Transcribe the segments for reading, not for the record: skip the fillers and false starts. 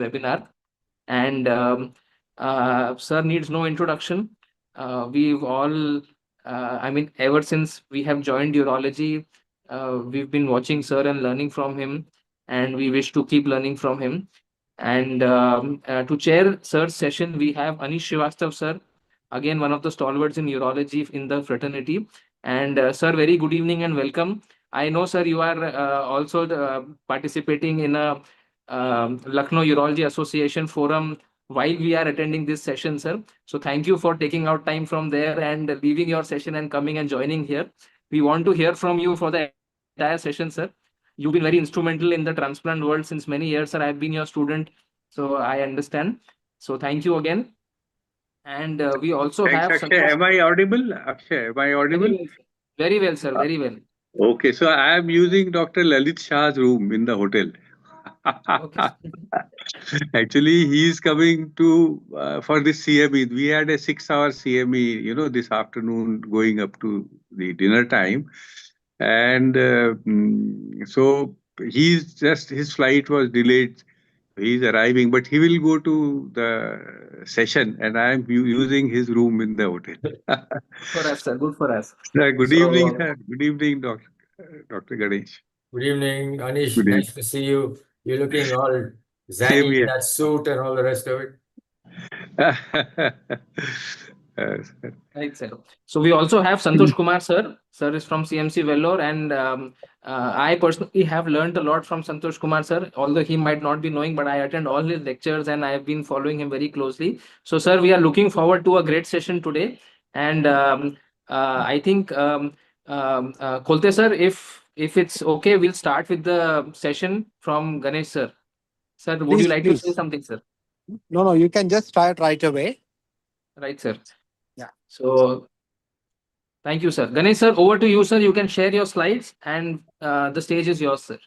webinar. And sir needs no introduction. We've all, I mean, ever since we have joined urology, we've been watching sir and learning from him, and we wish to keep learning from him. And to chair sir's session, we have Anish Srivastav, sir, again, one of the stalwarts in urology in the fraternity. And sir, very good evening and welcome. I know, sir, you are also participating in a Lucknow Urology Association forum while we are attending this session, sir. So thank you for taking out time from there and leaving your session and coming and joining here. We want to hear from you for the entire session, sir. You've been very instrumental in the transplant world since many years, sir. I've been your student, so I understand. So thank you again. And we also Thanks, have Akshay. Santosh. Am I audible? Akshay, am I Very audible? well, sir. Very well, sir. Very well. Okay, so I am using Dr. Lalit Shah's room in the hotel. Okay. Actually, he is coming to for this CME. We had a 6 hour CME, this afternoon going up to the dinner time. And so his flight was delayed. He's arriving, but he will go to the session, and I am using his room in the hotel. Good for us, sir. Good for us. Sir, good evening, So sir. Good evening, Dr. Ganesh. Good evening, Anish. Good evening. Nice to see you. You're looking all Same zany in here. that suit and all the rest of it. Yes. right, sir. So we also have Santosh Kumar, sir. Sir is from CMC Vellore, and I personally have learned a lot from Santosh Kumar, sir. Although he might not be knowing, but I attend all his lectures and I have been following him very closely. So, sir, we are looking forward to a great session today. And I think, Kolte, sir, if it's okay, we'll start with the session from Ganesh, sir. Sir, would you Please, like to say please. something, sir? No, you can just start right away. Right, sir. Yeah. So thank you, sir. Ganesh, sir, over to you, sir. You can share your slides and the stage is yours, sir.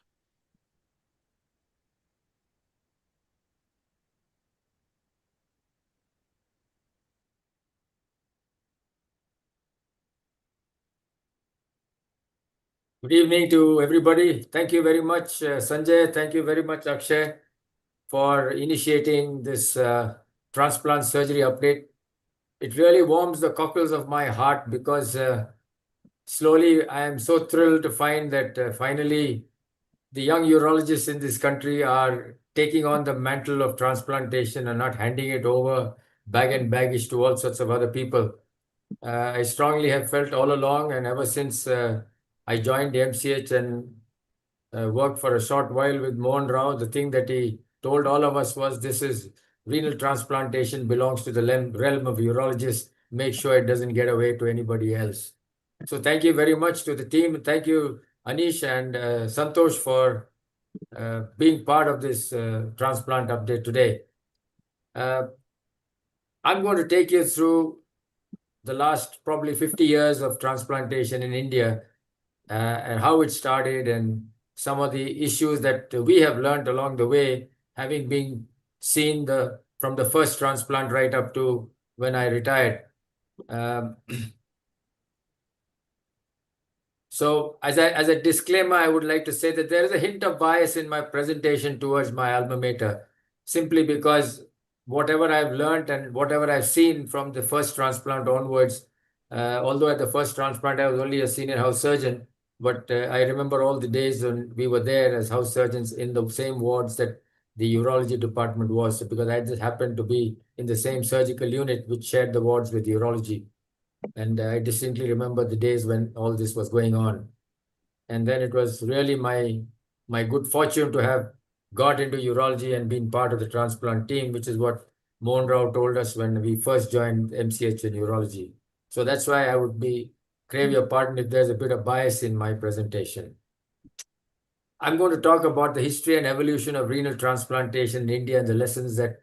Good evening to everybody. Thank you very much, Sanjay. Thank you very much, Akshay, for initiating this transplant surgery update. It really warms the cockles of my heart because slowly I am so thrilled to find that finally the young urologists in this country are taking on the mantle of transplantation and not handing it over bag and baggage to all sorts of other people. I strongly have felt all along, and ever since I joined the MCH and worked for a short while with Mohan Rao, the thing that he told all of us was this is renal transplantation belongs to the realm of urologists. Make sure it doesn't get away to anybody else. So thank you very much to the team. Thank you, Anish and Santosh, for being part of this transplant update today. I'm going to take you through the last probably 50 years of transplantation in India and how it started and some of the issues that we have learned along the way, having been seen from the first transplant right up to when I retired. Um, So as a disclaimer, I would like to say that there is a hint of bias in my presentation towards my alma mater, simply because whatever I've learned and whatever I've seen from the first transplant onwards, although at the first transplant I was only a senior house surgeon, but I remember all the days when we were there as house surgeons in the same wards that the urology department was, because I just happened to be in the same surgical unit which shared the wards with urology. And I distinctly remember the days when all this was going on. And then it was really my good fortune to have got into urology and been part of the transplant team, which is what Mohan Rao told us when we first joined MCH in urology. So that's why I would crave your pardon if there's a bit of bias in my presentation. I'm going to talk about the history and evolution of renal transplantation in India and the lessons that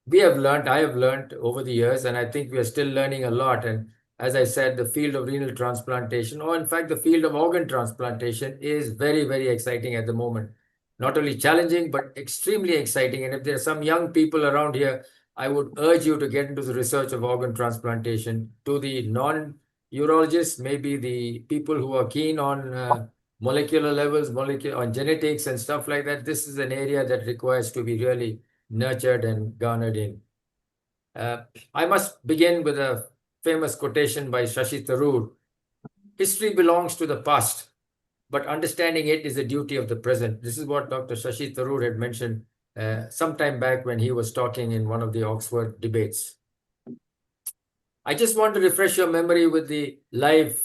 I have learned over the years, and I think we are still learning a lot. And as I said, the field of renal transplantation, or in fact, the field of organ transplantation, is very, very exciting at the moment. Not only challenging, but extremely exciting. And if there are some young people around here, I would urge you to get into the research of organ transplantation. To the non-urologists, maybe the people who are keen on molecular levels, on genetics and stuff like that, this is an area that requires to be really nurtured and garnered in. I must begin with a famous quotation by Shashi Tharoor. History belongs to the past, but understanding it is the duty of the present. This is what Dr. Shashi Tharoor had mentioned some time back when he was talking in one of the Oxford debates. I just want to refresh your memory with the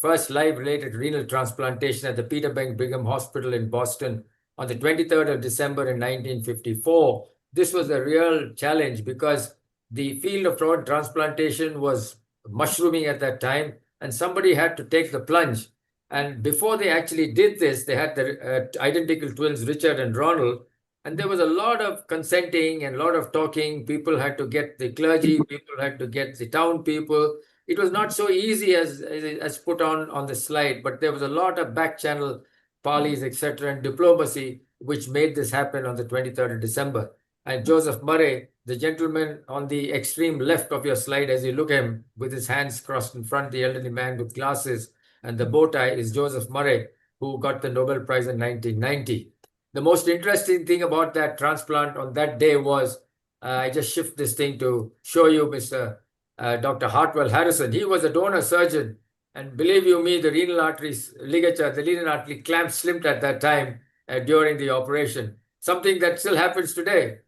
first live related renal transplantation at the Peter Bank Brigham Hospital in Boston on the 23rd of December in 1954. This was a real challenge because the field of transplantation was mushrooming at that time, and somebody had to take the plunge. And before they actually did this, they had the identical twins, Richard and Ronald, and there was a lot of consenting and a lot of talking. People had to get the clergy, people had to get the town people. It was not so easy as put on the slide, but there was a lot of back channel parleys, etc., and diplomacy, which made this happen on the 23rd of December. And Joseph Murray, the gentleman on the extreme left of your slide, as you look at him with his hands crossed in front, the elderly man with glasses and the bow tie, is Joseph Murray, who got the Nobel Prize in 1990. The most interesting thing about that transplant on that day was, I just shift this thing to show you Mr. Dr. Hartwell Harrison. He was a donor surgeon. And believe you me, the renal artery ligature, the renal artery clamp slipped at that time during the operation. Something that still happens today.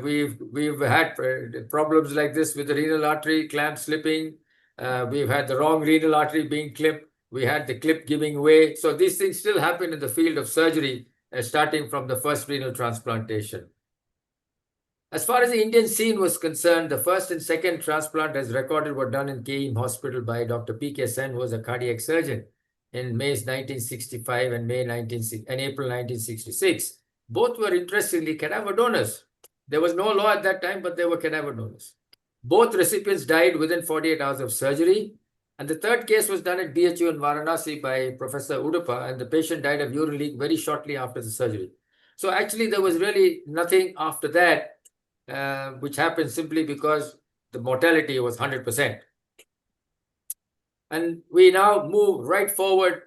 We've had problems like this with the renal artery clamp slipping. We've had the wrong renal artery being clipped. We had the clip giving way. So these things still happen in the field of surgery, starting from the first renal transplantation. As far as the Indian scene was concerned, the first and second transplant as recorded were done in KEM Hospital by Dr. P.K. Sen, who was a cardiac surgeon, in May 1965 and April 1966. Both were interestingly cadaver donors. There was no law at that time, but they were cadaver donors. Both recipients died within 48 hours of surgery. And the third case was done at BHU in Varanasi by Professor Uduppa, and the patient died of urine leak very shortly after the surgery. So actually, there was really nothing after that, which happened simply because the mortality was 100%. And we now move right forward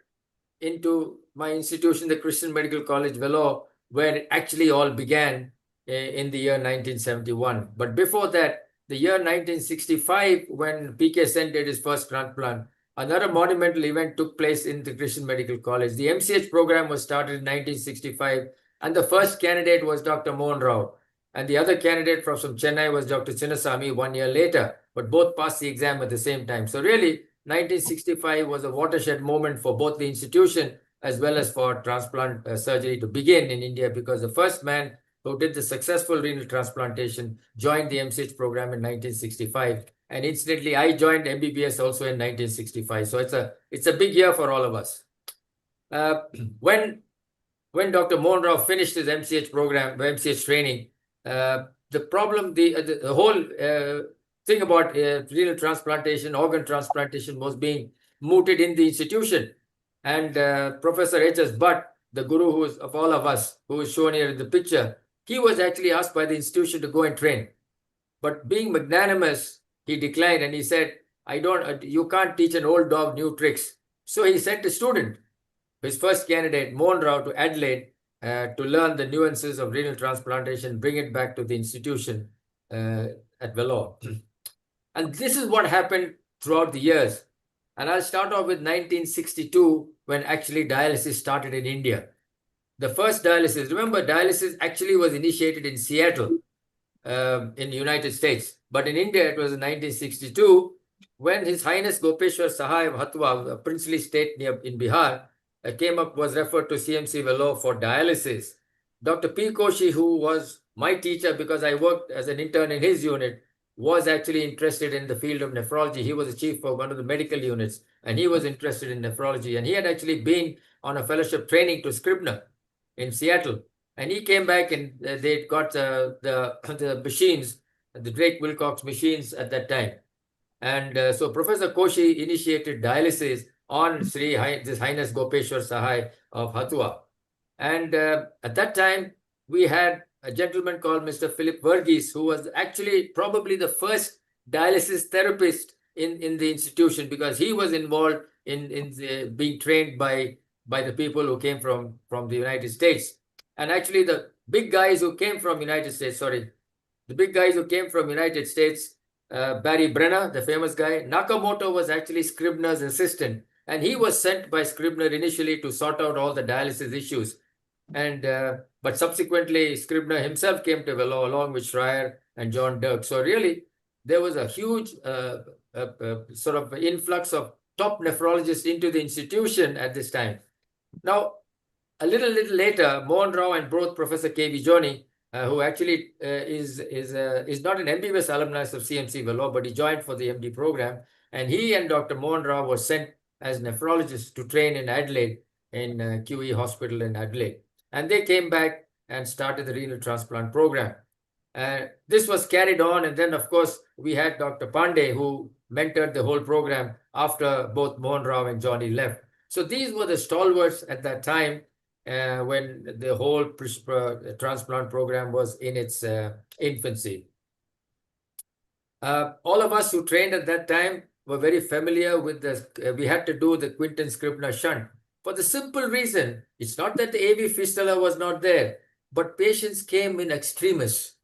into my institution, the Christian Medical College, Vellore, where it actually all began in the year 1971. But before that, the year 1965, when P.K. Sen did his first transplant, another monumental event took place in the Christian Medical College. The MCH program was started in 1965, and the first candidate was Dr. Mohan Rao. And the other candidate from Chennai was Dr. Chinnasamy 1 year later, but both passed the exam at the same time. So really, 1965 was a watershed moment for both the institution as well as for transplant surgery to begin in India, because the first man who did the successful renal transplantation joined the MCH program in 1965. And incidentally, I joined MBBS also in 1965. So it's a big year for all of us. When Dr. Mohan Rao finished his MCH program, MCH training, the problem, the whole thing about renal transplantation, organ transplantation was being mooted in the institution. And Professor H.S. Bhatt, the guru who is of all of us, who is shown here in the picture, he was actually asked by the institution to go and train. But being magnanimous, he declined and he said, you can't teach an old dog new tricks. So he sent a student, his first candidate, Mohan Rao, to Adelaide to learn the nuances of renal transplantation, bring it back to the institution at Vellore. And this is what happened throughout the years. And I'll start off with 1962, when actually dialysis started in India. The first dialysis, remember, dialysis actually was initiated in Seattle, in the United States. But in India, it was in 1962, when His Highness Gopeshwar Sahai of Hathwa, a princely state in Bihar, was referred to CMC Vellore for dialysis. Dr. P. Koshi, who was my teacher because I worked as an intern in his unit, was actually interested in the field of nephrology. He was the chief of one of the medical units, and he was interested in nephrology. And he had actually been on a fellowship training to Scribner in Seattle. And he came back and they got the machines, the Drake Wilcox machines at that time. And so Professor Koshi initiated dialysis on His Highness Gopeshwar Sahai of Hathwa. And at that time, we had a gentleman called Mr. Philip Verghese, who was actually probably the first dialysis therapist in the institution, because he was involved in being trained by the people who came from the United States. And actually, the big guys who came from United States, the big guys who came from United States, Barry Brenner, the famous guy. Nakamoto was actually Scribner's assistant, and he was sent by Scribner initially to sort out all the dialysis issues. And but subsequently, Scribner himself came to Velo along with Schreier and John Dirk. So really, there was a huge sort of influx of top nephrologists into the institution at this time. Now, a little later, Mohan Rao and both Professor K.V. Joni, who actually is not an MBBS alumnus of CMC Vellore, but he joined for the MD program, and he and Dr. Mohan Rao were sent as nephrologists to train in Adelaide, in QE Hospital in Adelaide, and they came back and started the renal transplant program. This was carried on, and then of course we had Dr. Pandey, who mentored the whole program after both Mohan Rao and Johnny left. So these were the stalwarts at that time when the whole transplant program was in its infancy. All of us who trained at that time were very familiar with the, we had to do the Quinton Scribner shunt for the simple reason, it's not that the AV fistula was not there, but patients came in extremis.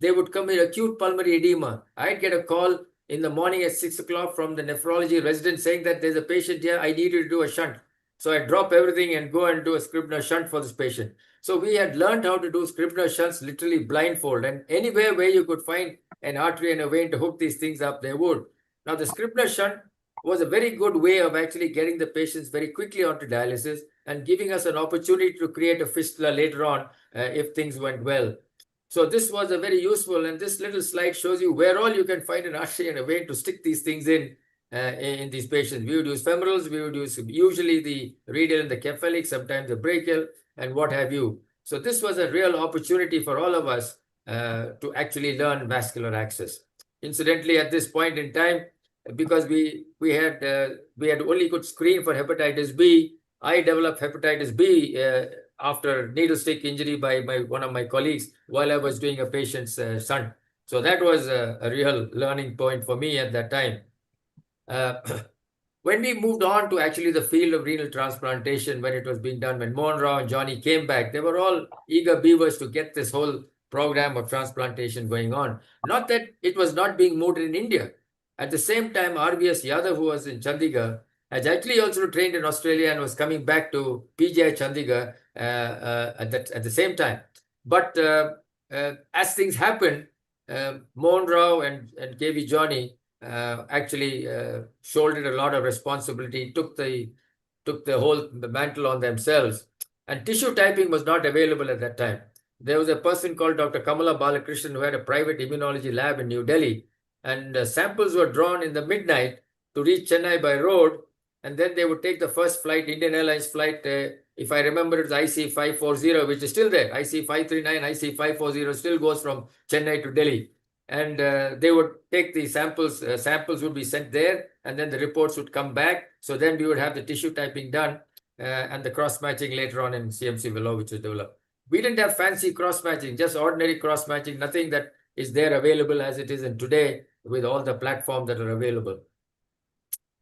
They would come in acute pulmonary edema. I'd get a call in the morning at 6 o'clock from the nephrology resident saying that there's a patient here, I need you to do a shunt. So I drop everything and go and do a Scribner shunt for this patient. So we had learned how to do Scribner shunts literally blindfold, and anywhere where you could find an artery and a vein to hook these things up, they would. Now the Scribner shunt was a very good way of actually getting the patients very quickly onto dialysis and giving us an opportunity to create a fistula later on if things went well. So this was a very useful, and this little slide shows you where all you can find an artery and a vein to stick these things in these patients. We would use femorals, we would use usually the radial and the cephalic, sometimes the brachial, and what have you. So this was a real opportunity for all of us to actually learn vascular access. Incidentally, at this point in time, because we had only could screen for hepatitis B, I developed hepatitis B after needle stick injury by one of my colleagues while I was doing a patient's shunt. So that was a real learning point for me at that time. When we moved on to actually the field of renal transplantation, when it was being done, when Mohan Rao and Johnny came back, they were all eager beavers to get this whole program of transplantation going on. Not that it was not being moved in India. At the same time, RVS Yadav, who was in Chandigarh, has actually also trained in Australia and was coming back to PGI Chandigarh at the same time. But as things happened, Mohan Rao and KV Johnny actually shouldered a lot of responsibility, took the whole mantle on themselves. And tissue typing was not available at that time. There was a person called Dr. Kamala Balakrishnan who had a private immunology lab in New Delhi, and samples were drawn in the midnight to reach Chennai by road, and then they would take the first flight, Indian Airlines flight, if I remember, it's IC 540, which is still there. IC 539, IC 540 still goes from Chennai to Delhi. And they would take the samples, samples would be sent there, and then the reports would come back. So then we would have the tissue typing done and the cross-matching later on in CMC Vellore, which was developed. We didn't have fancy cross-matching, just ordinary cross-matching, nothing that is there available as it is in today with all the platforms that are available.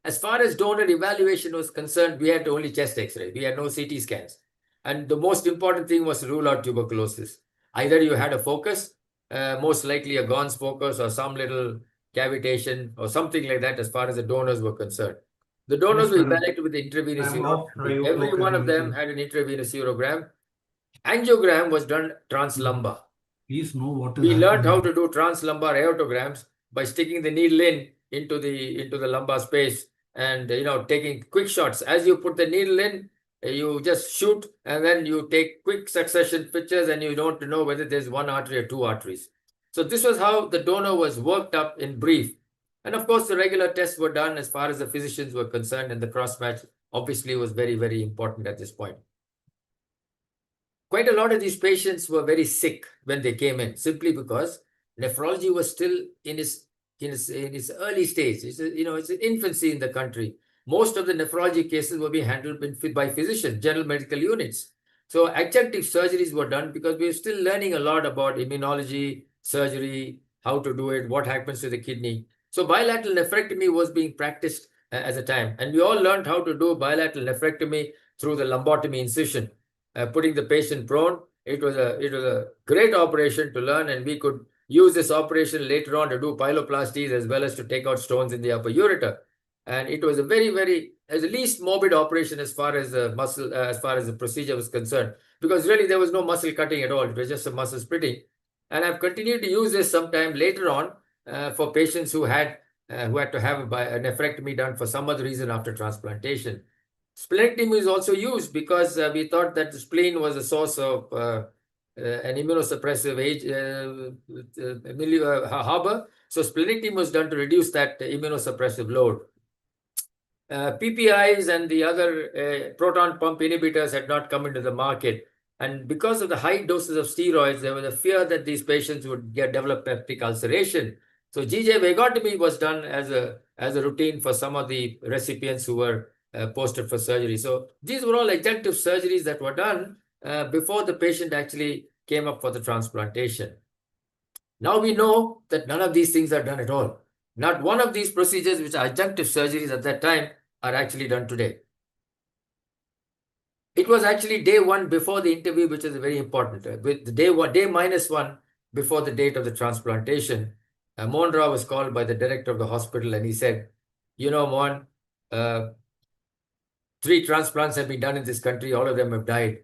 As far as donor evaluation was concerned, we had only chest X-ray. We had no CT scans. And the most important thing was to rule out tuberculosis. Either you had a focus, most likely a Gons focus or some little cavitation or something like that as far as the donors were concerned. The donors were evaluated with the intravenous urogram. Every one of them had an intravenous urogram. Angiogram was done translumbar. Please know what is we learned how to do translumbar aortograms by sticking the needle into the lumbar space and taking quick shots. As you put the needle in, you just shoot, and then you take quick succession pictures, and you don't know whether there's one artery or two arteries. So this was how the donor was worked up in brief. And of course, the regular tests were done as far as the physicians were concerned, and the cross-match obviously was very, very important at this point. Quite a lot of these patients were very sick when they came in, simply because nephrology was still in its early stage. It's an infancy in the country. Most of the nephrology cases were being handled by physicians, general medical units. So adjunctive surgeries were done because we were still learning a lot about immunology, surgery, how to do it, what happens to the kidney. So bilateral nephrectomy was being practiced at the time. And we all learned how to do bilateral nephrectomy through the lumbotomy incision, putting the patient prone. It was a great operation to learn, and we could use this operation later on to do pyeloplasties as well as to take out stones in the upper ureter. And it was a as the least morbid operation as far as the muscle, as far as the procedure was concerned, because really there was no muscle cutting at all. It was just a muscle splitting. And I've continued to use this sometime later on for patients who had to have a nephrectomy done for some other reason after transplantation. Splenectomy is also used because we thought that the spleen was a source of an immunosuppressive harbor. So splenectomy was done to reduce that immunosuppressive load. PPIs and the other proton pump inhibitors had not come into the market. And because of the high doses of steroids, there was a fear that these patients would develop peptic ulceration. So GJ vagotomy was done as a routine for some of the recipients who were posted for surgery. So these were all adjunctive surgeries that were done before the patient actually came up for the transplantation. Now we know that none of these things are done at all. Not one of these procedures, which are adjunctive surgeries at that time, are actually done today. It was actually day one before the interview, which is very important. With the day -1 before the date of the transplantation, Monra was called by the director of the hospital, and he said, "You know, Mon, 3 transplants have been done in this country. All of them have died.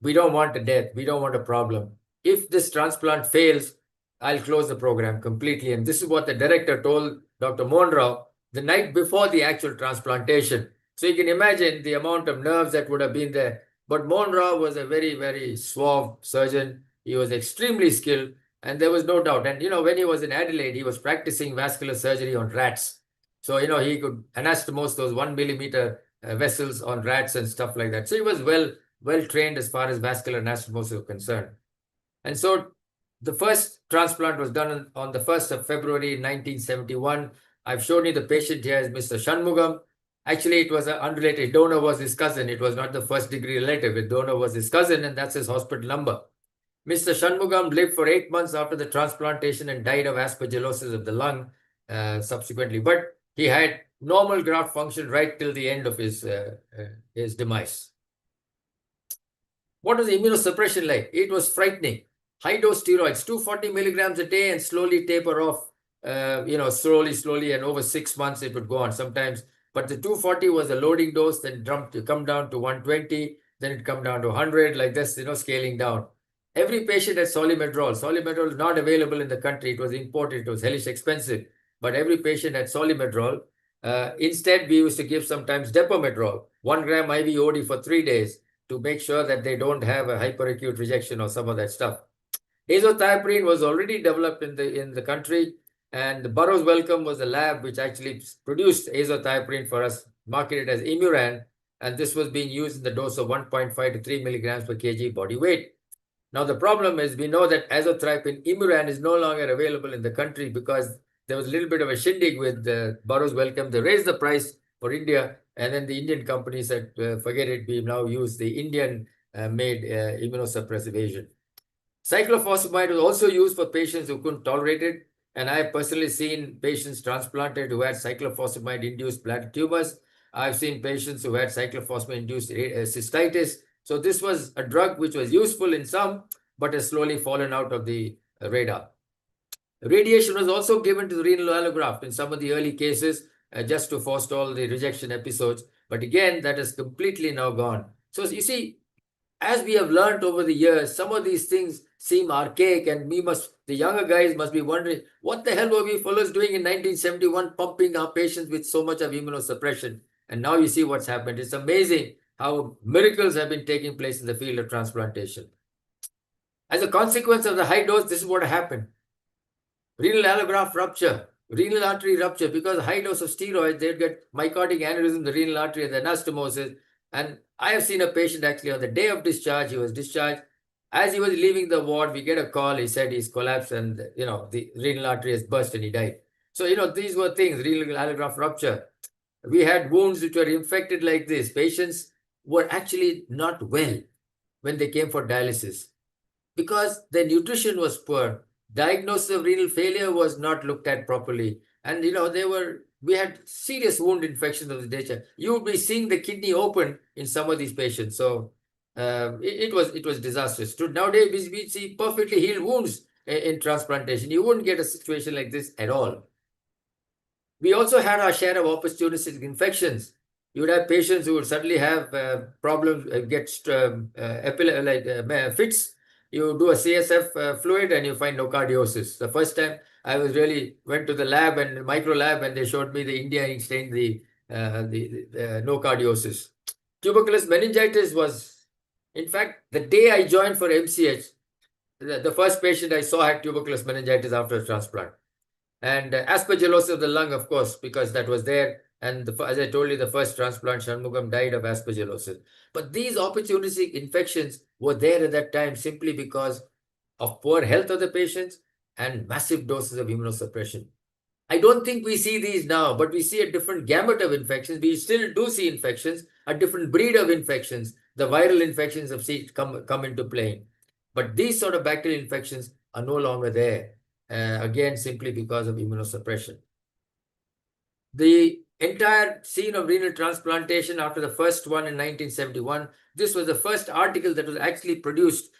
We don't want a death. We don't want a problem. If this transplant fails, I'll close the program completely." And this is what the director told Dr. Monroe the night before the actual transplantation. So you can imagine the amount of nerves that would have been there. But Monroe was a very, very suave surgeon. He was extremely skilled, and there was no doubt. And, when he was in Adelaide, he was practicing vascular surgery on rats. So, he could anastomose those 1 millimeter vessels on rats and stuff like that. So he was well trained as far as vascular anastomosis was concerned. And so the first transplant was done on the 1st of February 1971. I've shown you the patient here as Mr. Shanmugam. Actually, it was an unrelated donor, was his cousin. It was not the first degree relative. The donor was his cousin, and that's his hospital number. Mr. Shanmugam lived for 8 months after the transplantation and died of aspergillosis of the lung subsequently. But he had normal graft function right till the end of his demise. What was the immunosuppression like? It was frightening. High dose steroids, 240 milligrams a day, and slowly taper off, slowly, and over 6 months it would go on sometimes. But the 240 was the loading dose, then come down to 120, then it come down to 100, like this, scaling down. Every patient had Solimedrol. Solimedrol is not available in the country. It was imported. It was hellish expensive. But every patient had Solimedrol. Instead, we used to give sometimes Depomedrol, 1 gram IV OD for 3 days to make sure that they don't have a hyperacute rejection or some of that stuff. Azathioprine was already developed in the country, and the Burroughs Wellcome was the lab which actually produced azathioprine for us, marketed as Imuran, and this was being used in the dose of 1.5 to 3 milligrams per kg body weight. Now, the problem is we know that azathioprine Imuran is no longer available in the country because there was a little bit of a shindig with Burroughs Wellcome. They raised the price for India, and then the Indian company said, forget it, we now use the Indian-made immunosuppressive agent. Cyclophosphamide was also used for patients who couldn't tolerate it, and I have personally seen patients transplanted who had cyclophosphamide-induced bladder tumors. I've seen patients who had cyclophosphamide-induced cystitis. So this was a drug which was useful in some, but has slowly fallen out of the radar. Radiation was also given to the renal allograft in some of the early cases just to forestall the rejection episodes. But again, that is completely now gone. So you see, as we have learned over the years, some of these things seem archaic, and the younger guys must be wondering, what the hell were we fellows doing in 1971, pumping our patients with so much of immunosuppression? And now you see what's happened. It's amazing how miracles have been taking place in the field of transplantation. As a consequence of the high dose, this is what happened. Renal allograft rupture, renal artery rupture, because high dose of steroids, they'd get mycotic aneurysm in the renal artery and the anastomosis. And I have seen a patient actually on the day of discharge, he was discharged. As he was leaving the ward, we get a call. He said he's collapsed and, the renal artery has burst and he died. So, these were things, renal allograft rupture. We had wounds which were infected like this. Patients were actually not well when they came for dialysis because their nutrition was poor. Diagnosis of renal failure was not looked at properly. And, we had serious wound infections of the nature. You would be seeing the kidney open in some of these patients. So it was disastrous. Nowadays, we see perfectly healed wounds in transplantation. You wouldn't get a situation like this at all. We also had our share of opportunistic infections. You would have patients who would suddenly have problems, fits. You do a CSF fluid and you find nocardiosis. The first time I was really went to the lab and micro lab, and they showed me the India ink stain, the nocardiosis. Tuberculous meningitis was, in fact, the day I joined for MCH, the first patient I saw had tuberculous meningitis after a transplant. And aspergillosis of the lung, of course, because that was there. And as I told you, the first transplant, Shanmugam died of aspergillosis. But these opportunistic infections were there at that time simply because of poor health of the patients and massive doses of immunosuppression. I don't think we see these now, but we see a different gamut of infections. We still do see infections, a different breed of infections. The viral infections have come into play. But these sort of bacterial infections are no longer there, again, simply because of immunosuppression. The entire scene of renal transplantation after the first one in 1971, this was the first article that was actually produced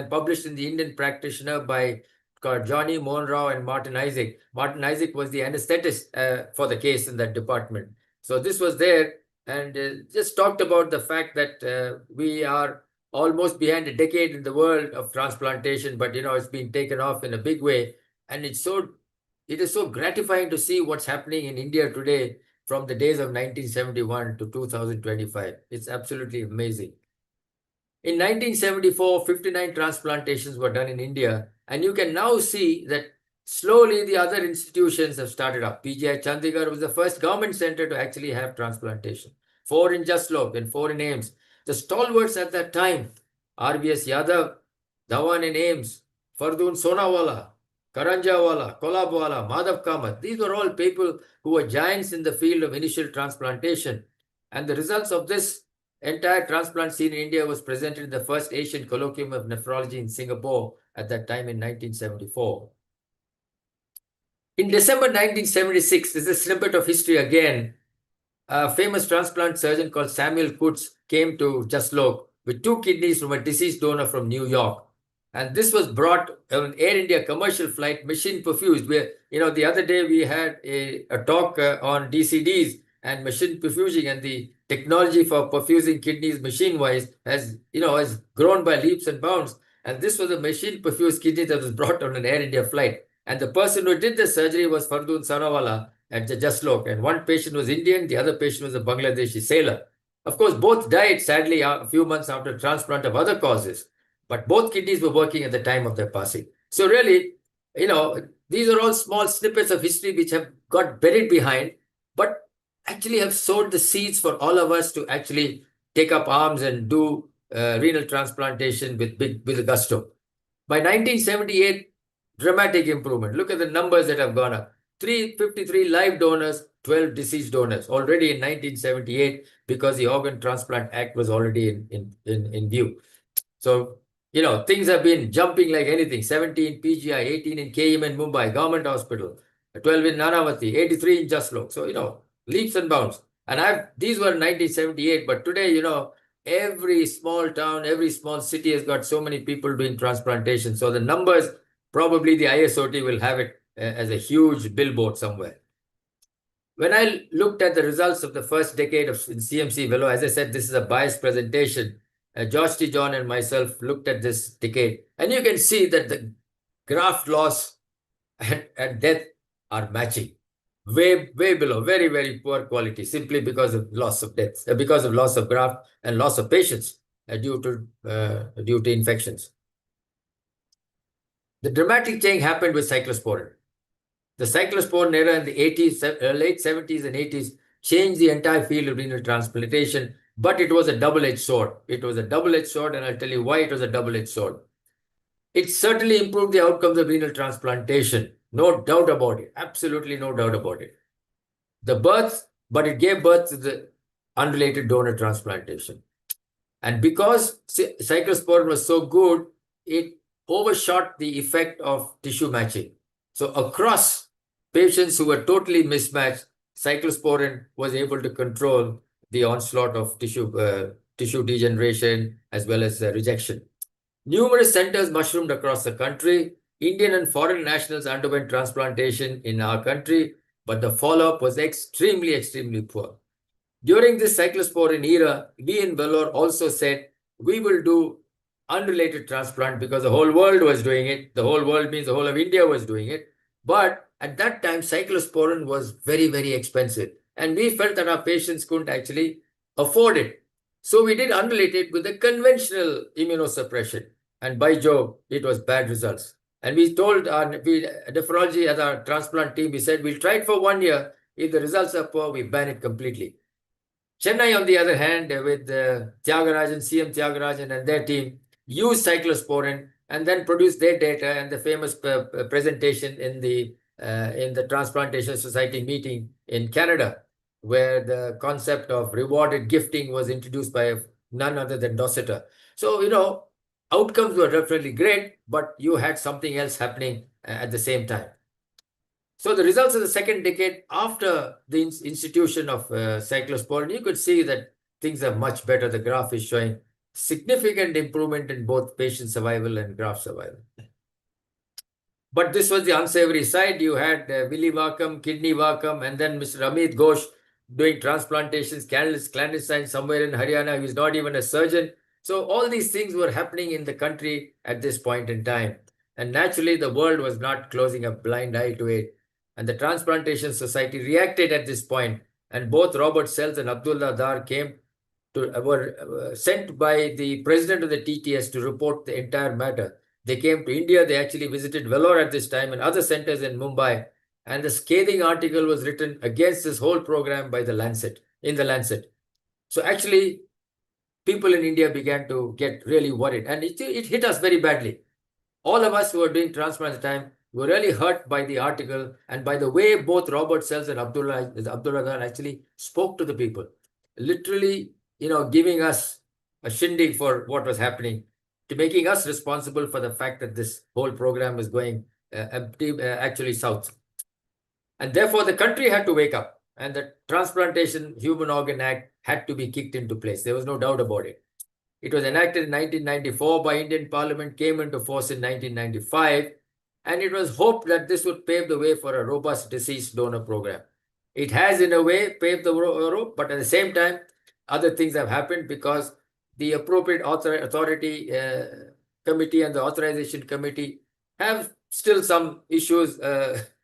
published in the Indian Practitioner by Johnny Monroe and Martin Isaac. Martin Isaac was the anesthetist for the case in that department. So this was there, and just talked about the fact that we are almost behind a decade in the world of transplantation, but it's been taken off in a big way. And it is so gratifying to see what's happening in India today from the days of 1971 to 2025. It's absolutely amazing. In 1974, 59 transplantations were done in India, and you can now see that slowly the other institutions have started up. PGI Chandigarh was the first government center to actually have transplantation. 4 in Jaslok and 4 in Ames. The stalwarts at that time, RBS Yadav, Dhawan in Ames, Fardun Sonawala, Karanjawala, Kolabwala, Madhav Kamath. These were all people who were giants in the field of initial transplantation. And the results of this entire transplant scene in India was presented in the first Asian Colloquium of Nephrology in Singapore at that time in 1974. In December 1976, this is a snippet of history again. A famous transplant surgeon called Samuel Kutz came to Jaslok with 2 kidneys from a deceased donor from New York. And this was brought on an Air India commercial flight, machine perfused. Where, the other day we had a talk on DCDs and machine perfusing, and the technology for perfusing kidneys machine-wise has grown by leaps and bounds. And this was a machine perfused kidney that was brought on an Air India flight. And the person who did the surgery was Fardun Sarawala at Jaslok. And one patient was Indian, the other patient was a Bangladeshi sailor. Of course, both died sadly a few months after transplant of other causes. But both kidneys were working at the time of their passing. So really, these are all small snippets of history which have got buried behind, but actually have sowed the seeds for all of us to actually take up arms and do renal transplantation with gusto. By 1978, dramatic improvement. Look at the numbers that have gone up. 353 live donors, 12 deceased donors, already in 1978, because the Organ Transplant Act was already in view. So, things have been jumping like anything. 17 PGI, 18 in KM in Mumbai, government hospital, 12 in Nanavati, 83 in Jaslok. So, leaps and bounds. And these were 1978, but today, every small town, every small city has got so many people doing transplantation. So the numbers, probably the ISOT will have it as a huge billboard somewhere. When I looked at the results of the first decade in CMC Velo, as I said, this is a biased presentation. George T. John and myself looked at this decade, and you can see that the graft loss and death are matching. Way below, very, very poor quality, simply because of loss of death, because of loss of graft and loss of patients due to infections. The dramatic change happened with cyclosporin. The cyclosporin era in the 80s, late 70s and 80s changed the entire field of renal transplantation, but it was a double-edged sword. It was a double-edged sword, and I'll tell you why it was a double-edged sword. It certainly improved the outcomes of renal transplantation. No doubt about it. Absolutely no doubt about it. But it gave birth to the unrelated donor transplantation. And because cyclosporin was so good, it overshot the effect of tissue matching. So across patients who were totally mismatched, cyclosporin was able to control the onslaught of tissue degeneration as well as rejection. Numerous centers mushroomed across the country. Indian and foreign nationals underwent transplantation in our country, but the follow-up was extremely, extremely poor. During this cyclosporin era, we in Vellore also said we will do unrelated transplant because the whole world was doing it. The whole world means the whole of India was doing it. But at that time, cyclosporin was very, very expensive. And we felt that our patients couldn't actually afford it. So we did unrelated with the conventional immunosuppression. And by Jove, it was bad results. And we told our nephrology as our transplant team, we said, we'll try it for 1 year. If the results are poor, we ban it completely. Chennai, on the other hand, with Tyagarajan, CM Tyagarajan and their team, used cyclosporin and then produced their data and the famous presentation in the Transplantation Society meeting in Canada, where the concept of rewarded gifting was introduced by none other than Dossiter. So, outcomes were definitely great, but you had something else happening at the same time. So the results of the second decade after the institution of cyclosporin, you could see that things are much better. The graph is showing significant improvement in both patient survival and graft survival. But this was the unsavory side. You had Willy Wakam, kidney Wakam, and then Mr. Amit Ghosh doing transplantations, clandestine somewhere in Haryana. He was not even a surgeon. So all these things were happening in the country at this point in time. And naturally, the world was not closing a blind eye to it. And the Transplantation Society reacted at this point, and both Robert Sells and Abdullah Dar were sent by the president of the TTS to report the entire matter. They came to India. They actually visited Vellore at this time and other centers in Mumbai. And the scathing article was written against this whole program by the Lancet, in the Lancet. So actually, people in India began to get really worried, and it hit us very badly. All of us who were doing transplant at the time were really hurt by the article and by the way both Robert Sells and Abdullah Dar actually spoke to the people, literally, giving us a shindig for what was happening, to making us responsible for the fact that this whole program is going actually south. And therefore, the country had to wake up, and the Transplantation Human Organ Act had to be kicked into place. There was no doubt about it. It was enacted in 1994 by Indian Parliament, came into force in 1995, and it was hoped that this would pave the way for a robust deceased donor program. It has, in a way, paved the road, but at the same time, other things have happened because the appropriate authority committee and the authorization committee have still some issues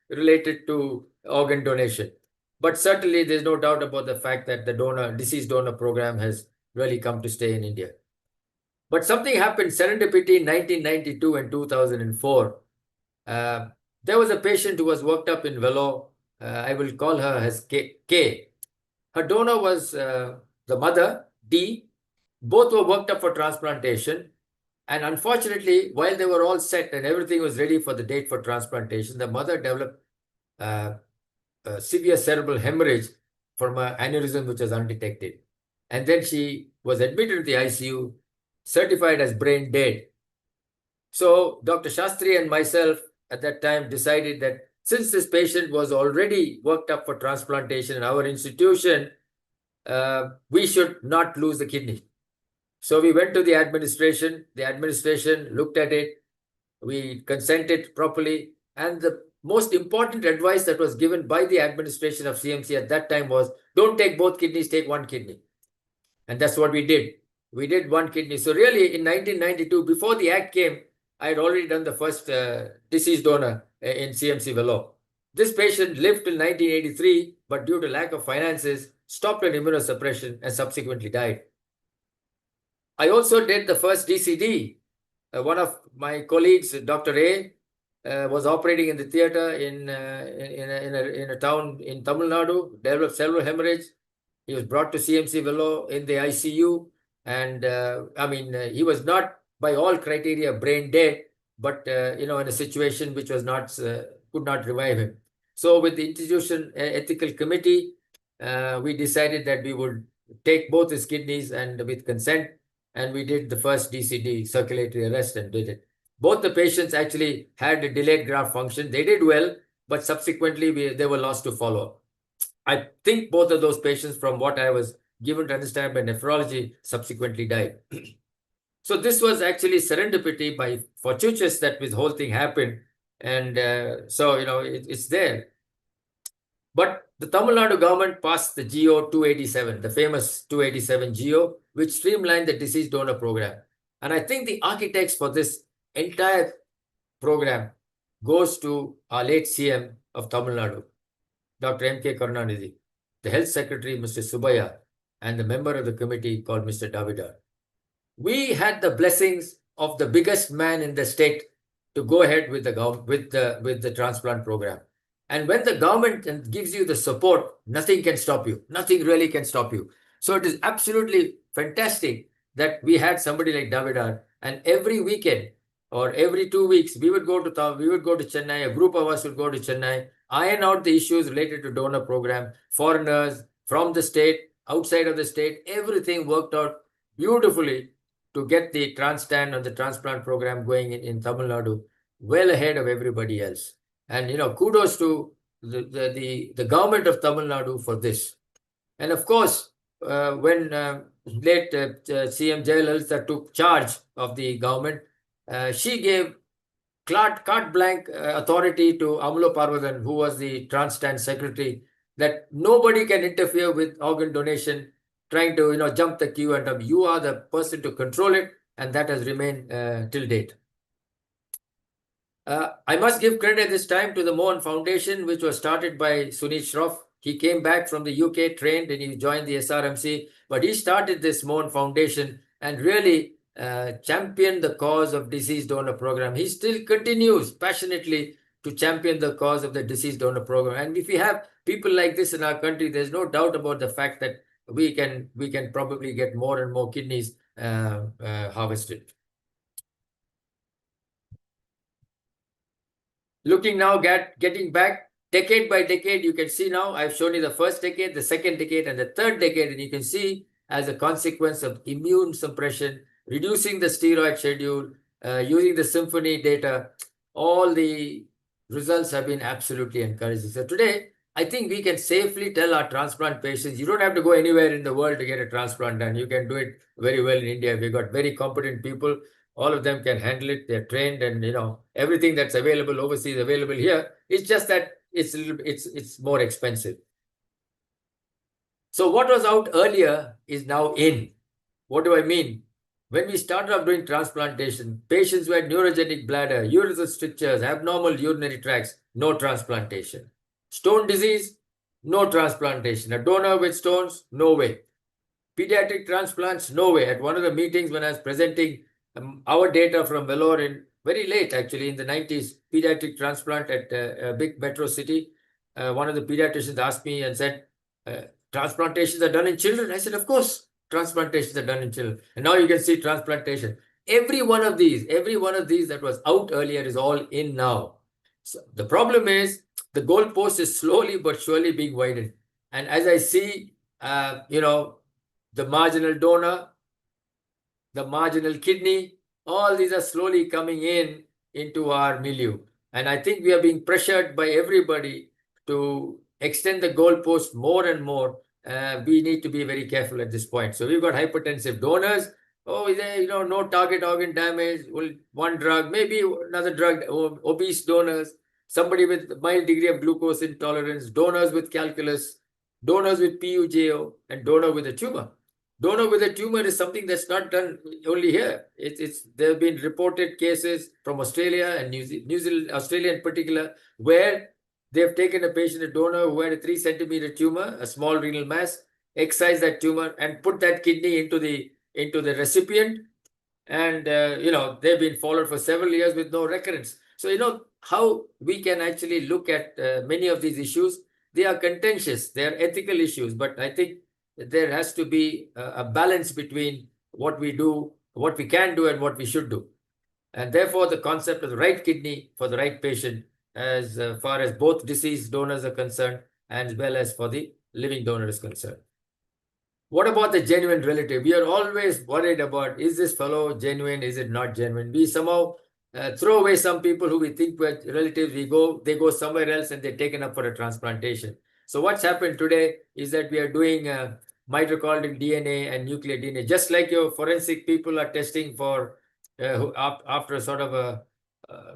related to organ donation. But certainly, there's no doubt about the fact that the deceased donor program has really come to stay in India. But something happened, serendipity, in 1992 and 2004. There was a patient who was worked up in Vellore. I will call her as K. Her donor was the mother, D. Both were worked up for transplantation. And unfortunately, while they were all set and everything was ready for the date for transplantation, the mother developed severe cerebral hemorrhage from an aneurysm which was undetected. And then she was admitted to the ICU, certified as brain dead. So Dr. Shastri and myself at that time decided that since this patient was already worked up for transplantation in our institution, we should not lose the kidney. So we went to the administration. The administration looked at it. We consented properly. And the most important advice that was given by the administration of CMC at that time was, don't take both kidneys, take one kidney. And that's what we did. We did one kidney. So really, in 1992, before the act came, I had already done the first deceased donor in CMC Vellore. This patient lived till 1983, but due to lack of finances, stopped on immunosuppression and subsequently died. I also did the first DCD. One of my colleagues, Dr. A, was operating in the theater in a town in Tamil Nadu, developed cerebral hemorrhage. He was brought to CMC Vellore in the ICU. And he was not by all criteria brain dead, but in a situation which was not could not revive him. So with the institution ethical committee, we decided that we would take both his kidneys and with consent, and we did the first DCD, circulatory arrest, and did it. Both the patients actually had a delayed graft function. They did well, but subsequently they were lost to follow-up. I think both of those patients, from what I was given to understand by nephrology, subsequently died. So this was actually serendipity by fortuitous that this whole thing happened. And so, it's there. But the Tamil Nadu government passed the GO 287, the famous 287 GO, which streamlined the disease donor program. And I think the architects for this entire program goes to our late CM of Tamil Nadu, Dr. M.K. Karunanidhi, the Health Secretary, Mr. Subaya, and the member of the committee called Mr. Davida. We had the blessings of the biggest man in the state to go ahead with the transplant program. And when the government gives you the support, nothing can stop you. Nothing really can stop you. So it is absolutely fantastic that we had somebody like Davidar, and every weekend or every 2 weeks we would go to Chennai. A group of us would go to Chennai, iron out the issues related to donor program, foreigners from the state, outside of the state. Everything worked out beautifully to get the transplant and the transplant program going in Tamil Nadu well ahead of everybody else. And kudos to the government of Tamil Nadu for this. And of course, when late CM Jayalalitha took charge of the government, she gave carte blanche authority to Amlo Parvadan, who was the transplant secretary, that nobody can interfere with organ donation, trying to jump the queue, and you are the person to control it, and that has remained till date. I must give credit this time to the Mohan Foundation, which was started by Sunit Shroff. He came back from the UK, trained, and he joined the SRMC. But he started this Mohan Foundation and really championed the cause of disease donor program. He still continues passionately to champion the cause of the disease donor program. And if we have people like this in our country, there's no doubt about the fact that we can probably get more and more kidneys harvested. Looking now, getting back decade by decade, you can see now I've shown you the first decade, the second decade, and the third decade, and you can see as a consequence of immune suppression, reducing the steroid schedule, using the symphony data, all the results have been absolutely encouraging. So today, I think we can safely tell our transplant patients, you don't have to go anywhere in the world to get a transplant done. You can do it very well in India. We've got very competent people. All of them can handle it. They're trained, and everything that's available overseas available here. It's just that it's more expensive. So what was out earlier is now in. What do I mean? When we started off doing transplantation, patients who had neurogenic bladder, urethral strictures, abnormal urinary tracts, no transplantation. Stone disease, no transplantation. A donor with stones, no way. Pediatric transplants, no way. At one of the meetings when I was presenting our data from Vellore in very late, actually, in the 90s, pediatric transplant at a big metro city, one of the pediatricians asked me and said, transplantations are done in children? I said, of course, transplantations are done in children. And now you can see transplantation. Every one of these that was out earlier is all in now. So the problem is the goalpost is slowly but surely being widened. And as I see, the marginal donor, the marginal kidney, all these are slowly coming into our milieu. And I think we are being pressured by everybody to extend the goalpost more and more. We need to be very careful at this point. So we've got hypertensive donors. No target organ damage, one drug, maybe another drug, obese donors, somebody with mild degree of glucose intolerance, donors with calculus, donors with PUJO, and donor with a tumor. Donor with a tumor is something that's not done only here. There have been reported cases from Australia and New Zealand, Australia in particular, where they've taken a patient, a donor who had a 3-centimeter tumor, a small renal mass, excised that tumor, and put that kidney into the recipient. And they've been followed for several years with no recurrence. So how we can actually look at many of these issues. They are contentious, they are ethical issues, but I think there has to be a balance between what we do, what we can do, and what we should do. And therefore, the concept of the right kidney for the right patient, as far as both deceased donors are concerned, as well as for the living donor is concerned. What about the genuine relative? We are always worried about, is this fellow genuine? Is it not genuine? We somehow throw away some people who we think were relatives. They go somewhere else and they're taken up for a transplantation. So what's happened today is that we are doing mitochondrial DNA and nuclear DNA, just like your forensic people are testing for after sort of a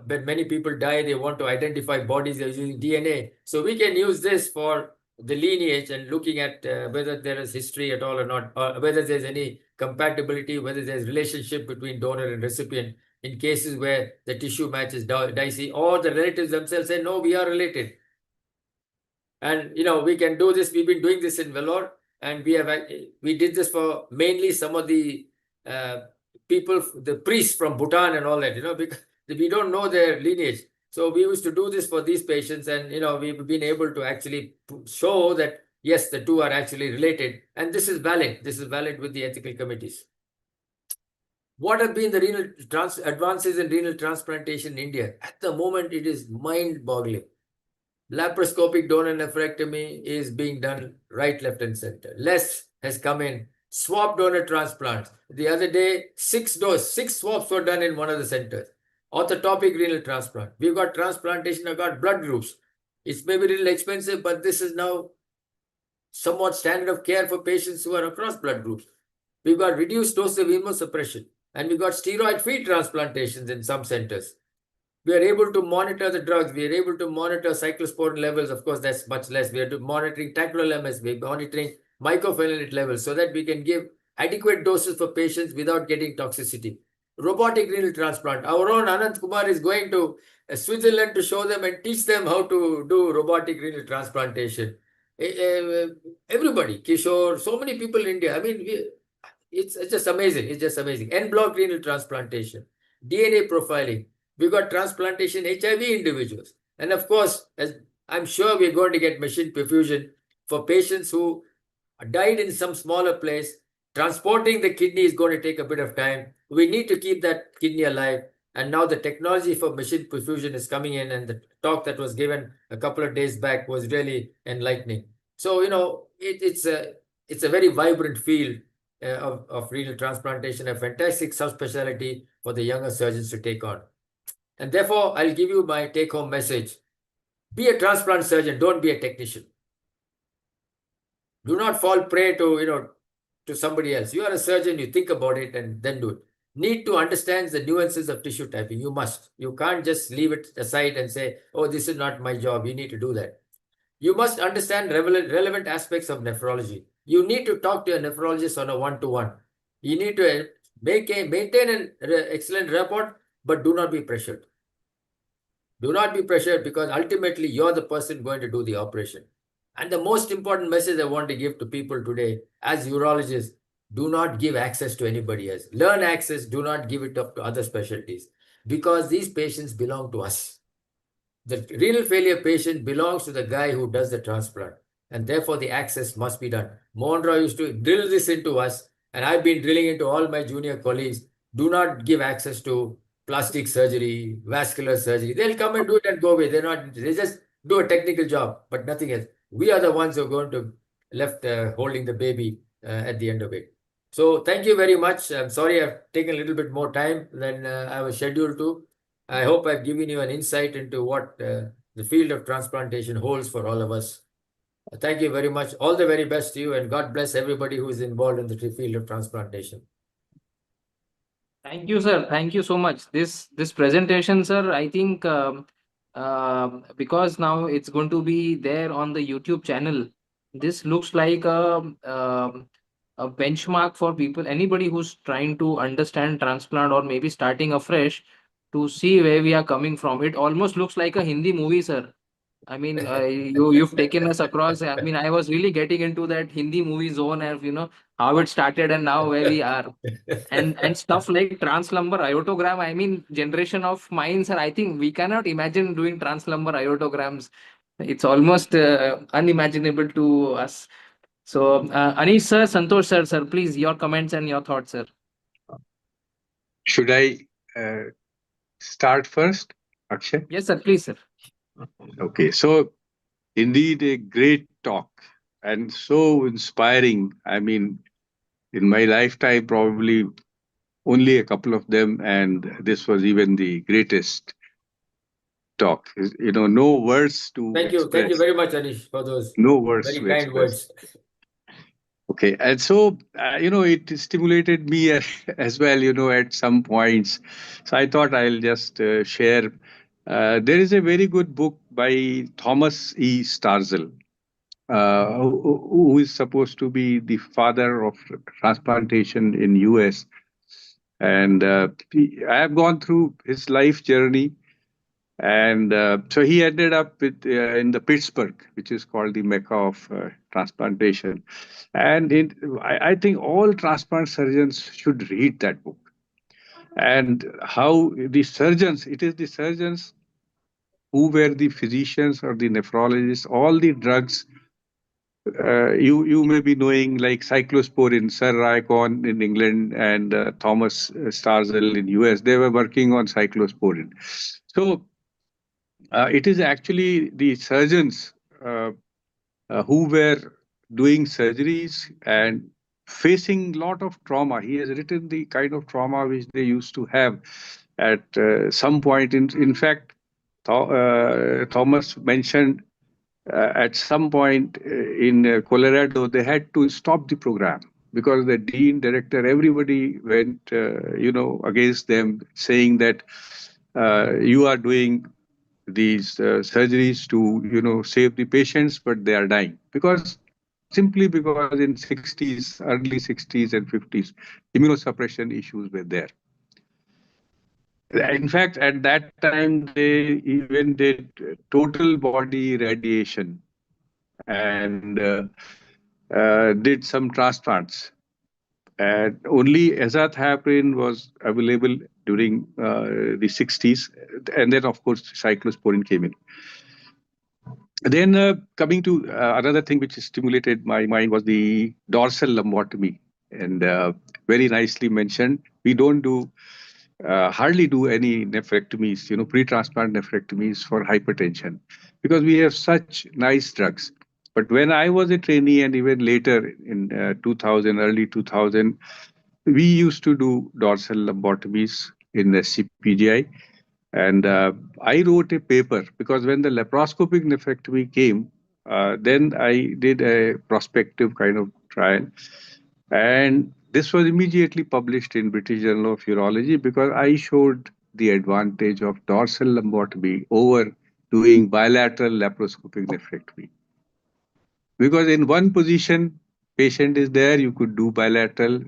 when many people die, they want to identify bodies using DNA. So we can use this for the lineage and looking at whether there is history at all or not, or whether there's any compatibility, whether there's relationship between donor and recipient in cases where the tissue match is dicey, or the relatives themselves say, no, we are related. And we can do this. We've been doing this in Vellore, and we did this for mainly some of the people, the priests from Bhutan and all that, because we don't know their lineage. So we used to do this for these patients, and we've been able to actually show that yes, the two are actually related, and this is valid. This is valid with the ethical committees. What have been the renal advances in renal transplantation in India? At the moment, it is mind-boggling. Laparoscopic donor nephrectomy is being done right, left, and center. Less has come in. Swap donor transplants. The other day, 6 swaps were done in one of the centers. Orthotopic renal transplant. We've got transplantation, I've got blood groups. It's maybe a little expensive, but this is now somewhat standard of care for patients who are across blood groups. We've got reduced dose of immunosuppression, and we've got steroid-free transplantations in some centers. We are able to monitor the drugs. We are able to monitor cyclosporin levels. Of course, that's much less. We are monitoring tacrolimus. We are monitoring mycophenolate levels so that we can give adequate doses for patients without getting toxicity. Robotic renal transplant. Our own Anant Kumar is going to Switzerland to show them and teach them how to do robotic renal transplantation. Everybody, Kishore, so many people in India. I mean, it's just amazing. It's just amazing. En-bloc renal transplantation, DNA profiling. We've got transplantation HIV individuals. And of course, as I'm sure we're going to get machine perfusion for patients who died in some smaller place. Transporting the kidney is going to take a bit of time. We need to keep that kidney alive. And now the technology for machine perfusion is coming in, and the talk that was given a couple of days back was really enlightening. So, it's a very vibrant field of renal transplantation, a fantastic subspecialty for the younger surgeons to take on. And therefore, I'll give you my take-home message. Be a transplant surgeon, don't be a technician. Do not fall prey to somebody else. You are a surgeon, you think about it and then do it. Need to understand the nuances of tissue typing. You must. You can't just leave it aside and say, oh, this is not my job. You need to do that. You must understand relevant aspects of nephrology. You need to talk to a nephrologist on a one-to-one. You need to maintain an excellent rapport, but do not be pressured. Do not be pressured, because ultimately you're the person going to do the operation. And the most important message I want to give to people today, as urologists, do not give access to anybody else. Learn access, do not give it up to other specialties, because these patients belong to us. The renal failure patient belongs to the guy who does the transplant, and therefore the access must be done. Monroe used to drill this into us, and I've been drilling into all my junior colleagues. Do not give access to plastic surgery, vascular surgery. They'll come and do it and go away. They just do a technical job, but nothing else. We are the ones who are going to left holding the baby at the end of it. So thank you very much. I'm sorry I've taken a little bit more time than I was scheduled to. I hope I've given you an insight into what the field of transplantation holds for all of us. Thank you very much. All the very best to you, and God bless everybody who is involved in the field of transplantation. Thank you, sir. Thank you so much. This presentation, sir, I think because now it's going to be there on the YouTube channel, this looks like a benchmark for people, anybody who's trying to understand transplant or maybe starting afresh, to see where we are coming from. It almost looks like a Hindi movie, sir. I mean, you've taken us across. I mean, I was really getting into that Hindi movie zone of how it started and now where we are, and stuff like translumbar iotogram. I mean, generation of minds, and I think we cannot imagine doing translumbar iotograms. It's almost unimaginable to us. So, Anish sir, Santosh sir, please, your comments and your thoughts, sir. Should I start first, Akshay? Yes, sir, please, sir. Okay, so indeed a great talk and so inspiring. I mean, in my lifetime, probably only a couple of them, and this was even the greatest talk. No words to Thank you. express. Thank you very much, Anish, for those No words very to kind express. words. Okay, and so it stimulated me as well, at some points. So I thought I'll just share. There is a very good book by Thomas E. Starzl, who is supposed to be the father of transplantation in US. And I have gone through his life journey, and so he ended up in the Pittsburgh, which is called the Mecca of transplantation. And I think all transplant surgeons should read that book. And how the surgeons, it is the surgeons who were the physicians or the nephrologists, all the drugs you may be knowing, like cyclosporin, Sir Raikon in England and Thomas Starzl in US. They were working on cyclosporin. So it is actually the surgeons uh, who were doing surgeries and facing a lot of trauma. He has written the kind of trauma which they used to have at some point. In fact, Thomas mentioned at some point in Colorado, they had to stop the program because the dean, director, everybody went, against them, saying that you are doing these surgeries to, save the patients, but they are dying simply because in 60s, early 60s and 50s, immunosuppression issues were there. In fact, at that time, they even did total body radiation and did some transplants. And only azathioprine was available during the 60s. And then, of course, cyclosporin came in. Then coming to another thing which stimulated my mind was the dorsal lumbotomy. And very nicely mentioned, we don't do hardly do any nephrectomies, pre-transplant nephrectomies for hypertension because we have such nice drugs. But when I was a trainee and even later in 2000, early 2000, we used to do dorsal lobotomies in the CPGI. And I wrote a paper because when the laparoscopic nephrectomy came, then I did a prospective kind of trial. And this was immediately published in British Journal of Urology because I showed the advantage of dorsal lumbotomy over doing bilateral laparoscopic nephrectomy. Because in one position, patient is there, you could do bilateral.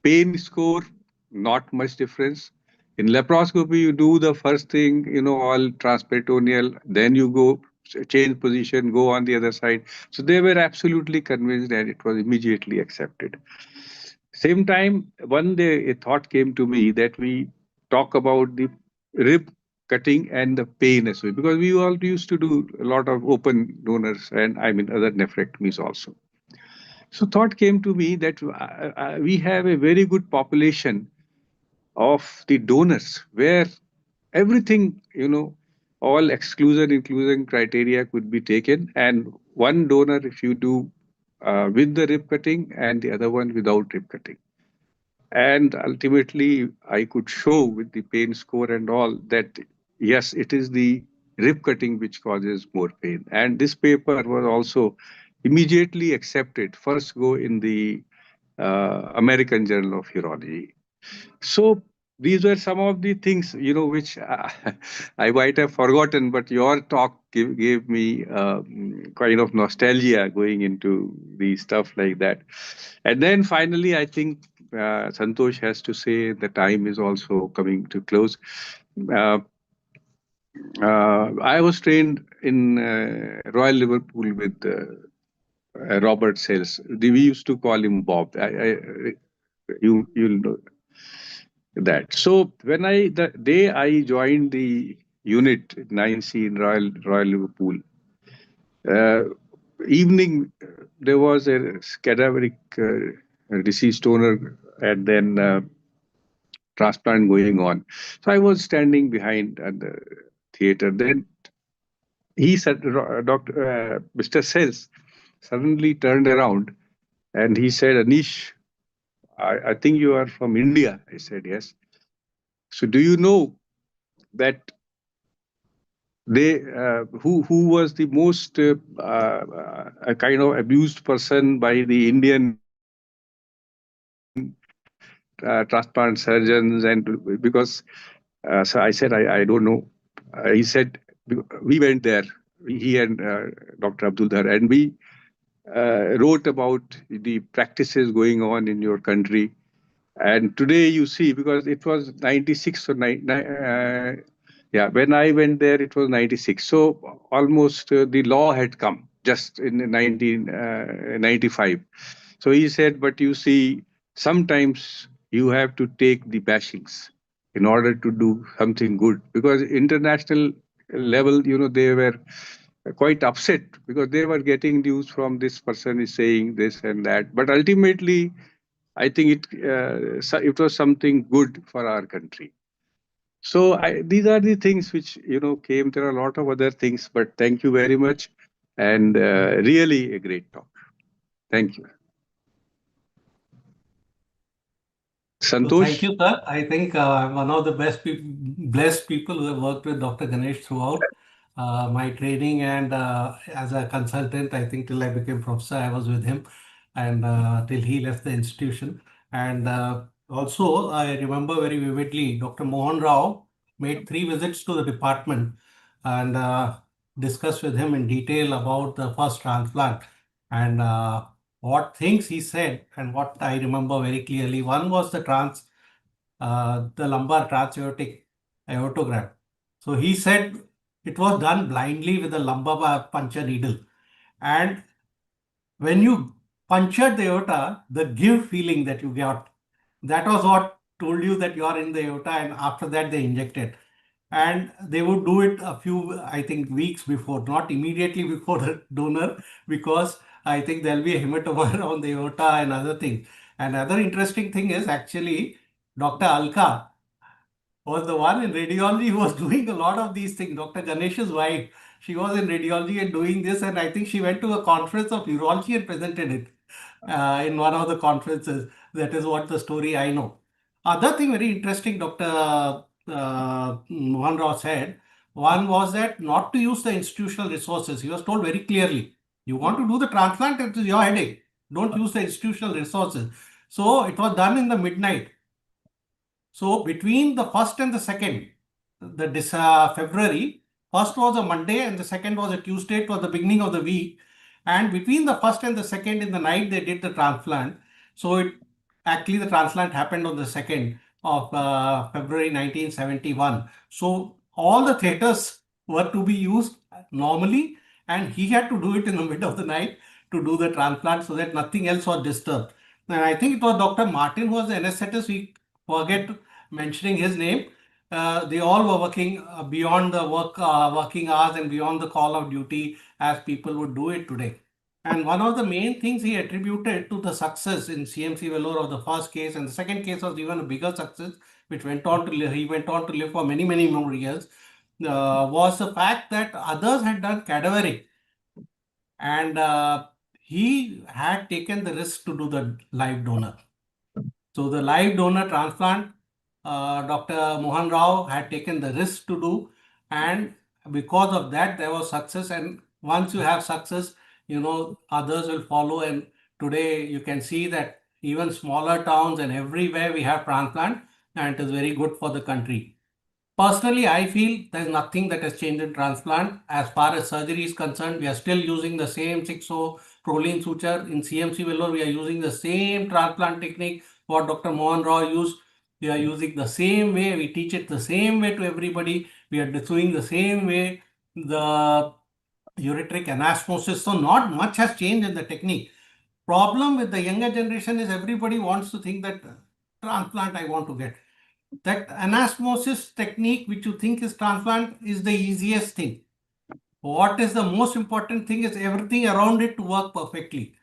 Pain score, not much difference. In laparoscopy, you do the first thing, all transperitoneal, then you go change position, go on the other side. So they were absolutely convinced and it was immediately accepted. Same time, one day a thought came to me that we talk about the rib cutting and the pain as well, because we all used to do a lot of open donors and I mean other nephrectomies also. So thought came to me that we have a very good population of the donors where everything, all exclusion inclusion criteria could be taken, and one donor if you do with the rib cutting and the other one without rib cutting. And ultimately, I could show with the pain score and all that, yes, it is the rib cutting which causes more pain. And this paper was also immediately accepted, first go in the American Journal of Urology. So these were some of the things, which I might have forgotten, but your talk gave me kind of nostalgia going into the stuff like that. And then finally, I think Santosh has to say the time is also coming to close. Uh, I was trained in Royal Liverpool with Robert Sales. We used to call him Bob. You'll know that. So when the day I joined the unit 9C in Royal Liverpool, uh, evening there was a cadaveric deceased donor and then transplant going on. So I was standing behind at the theater. Then he said, Mr. Sales suddenly turned around and he said, Anish, I think you are from India. I said, yes. So do you know that they who was the most kind of abused person by the Indian transplant surgeons, and because so I said I don't know. He said we went there, he and Dr. Abdul Dhar, and we wrote about the practices going on in your country. And today you see, because it was 96 or yeah, when I went there, it was 96. So almost the law had come just in 1995. So he said, but you see, sometimes you have to take the bashings in order to do something good. Because international level, they were quite upset because they were getting news from this person is saying this and that. But ultimately, I think it was something good for our country. So these are the things which came. There are a lot of other things, but thank you very much, and really a great talk. Thank you, So thank Santosh. you, sir. I think I'm one of the blessed people who have worked with Dr. Ganesh throughout my training and as a consultant. I think till I became professor, I was with him, and till he left the institution. And also, I remember very vividly, Dr. Mohan Rao made 3 visits to the department and discussed with him in detail about the first transplant. And what things he said and what I remember very clearly. One was the lumbar transaortic aortogram. So he said it was done blindly with a lumbar puncture needle. And when you punctured the aorta, the give feeling that you got, that was what told you that you are in the aorta, and after that they injected. And they would do it a few, I think, weeks before, not immediately before the donor, because I think there'll be a hematoma on the aorta and other things. And other interesting thing is actually Dr. Alka was the one in radiology who was doing a lot of these things. Dr. Ganesh's wife, she was in radiology and doing this, and I think she went to a conference of urology and presented it in one of the conferences. That is what the story I know. Other thing very interesting, Dr. Mohan Rao said, one was that not to use the institutional resources. He was told very clearly, you want to do the transplant, it is your headache. Don't use the institutional resources. So it was done in the midnight. So between the first and the second, this February, first was a Monday and the second was a Tuesday. It was the beginning of the week. And between the first and the second in the night, they did the transplant. So actually the transplant happened on the 2nd of February 1971. So all the theaters were to be used normally, and he had to do it in the middle of the night to do the transplant so that nothing else was disturbed. And I think it was Dr. Martin who was the anesthetist. We forget mentioning his name. They all were working beyond the working hours and beyond the call of duty as people would do it today. And one of the main things he attributed to the success in CMC Vellore of the first case, and the second case was even a bigger success, which went on to live, he went on to live for many, many more years, was the fact that others had done cadaveric, and he had taken the risk to do the live donor. So the live donor transplant, Dr. Mohan Rao had taken the risk to do, and because of that, there was success. And once you have success, others will follow. And today you can see that even smaller towns and everywhere we have transplant, and it is very good for the country. Personally, I feel there's nothing that has changed in transplant. As far as surgery is concerned, we are still using the same 6-0 proline suture. In CMC Vellore, we are using the same transplant technique what Dr. Mohan Rao used. We are using the same way. We teach it the same way to everybody. We are doing the same way the ureteric anastomosis. So not much has changed in the technique. Problem with the younger generation is everybody wants to think that transplant I want to get. That anastomosis technique, which you think is transplant, is the easiest thing. What is the most important thing is everything around it to work perfectly.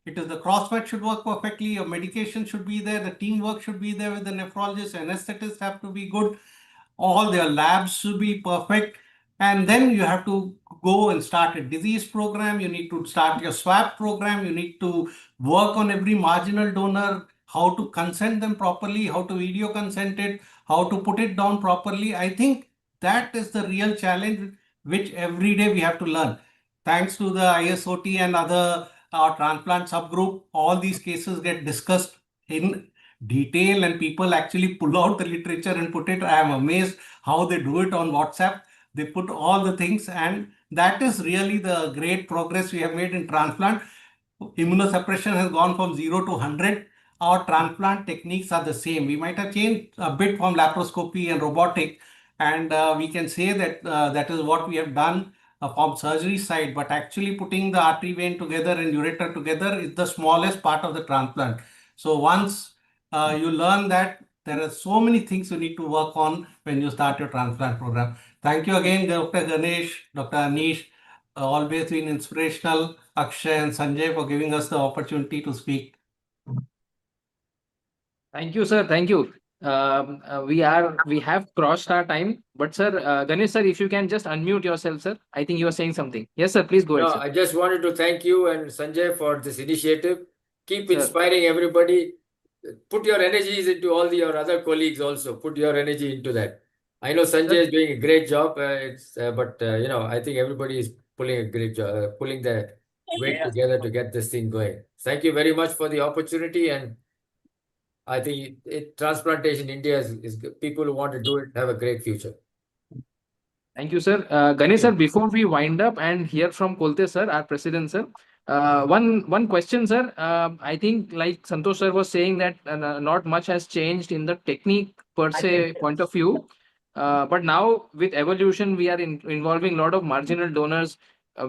It is the crossfit should work perfectly, your medication should be there, the teamwork should be there with the nephrologist, anesthetists have to be good, all their labs should be perfect. And then you have to go and start a disease program. You need to start your swab program. You need to work on every marginal donor, how to consent them properly, how to video consent it, how to put it down properly. I think that is the real challenge which every day we have to learn. Thanks to the ISOT and other transplant subgroup, all these cases get discussed in detail and people actually pull out the literature and put it. I am amazed how they do it on WhatsApp. They put all the things, and that is really the great progress we have made in transplant. Immunosuppression has gone from 0 to 100. Our transplant techniques are the same. We might have changed a bit from laparoscopy and robotic, and we can say that that is what we have done from surgery side, but actually putting the artery vein together and ureter together is the smallest part of the transplant. So once you learn that, there are so many things you need to work on when you start your transplant program. Thank you again, Dr. Ganesh, Dr. Anish, always been inspirational. Akshay and Sanjay for giving us the opportunity to speak. Thank you, sir. Thank you. We have crossed our time, but sir, Ganesh sir, if you can just unmute yourself, sir. I think you are saying something. Yes, sir. Please go ahead, No, sir. I just wanted to thank you and Sanjay for this initiative. Keep Sir. inspiring everybody. Put your energies into all your other colleagues also. Put your energy into that. I know Sanjay is doing a great job. But I think everybody is pulling a great job, pulling their weight together to get this thing going. Thank you very much for the opportunity, and I think transplantation in India is people who want to do it have a great future. Thank you, sir. Ganesh sir, before we wind up and hear from Kolte sir, our president sir, one question, sir. I think like Santosh sir was saying that not much has changed in the technique per se point of view. But now with evolution, we are involving a lot of marginal donors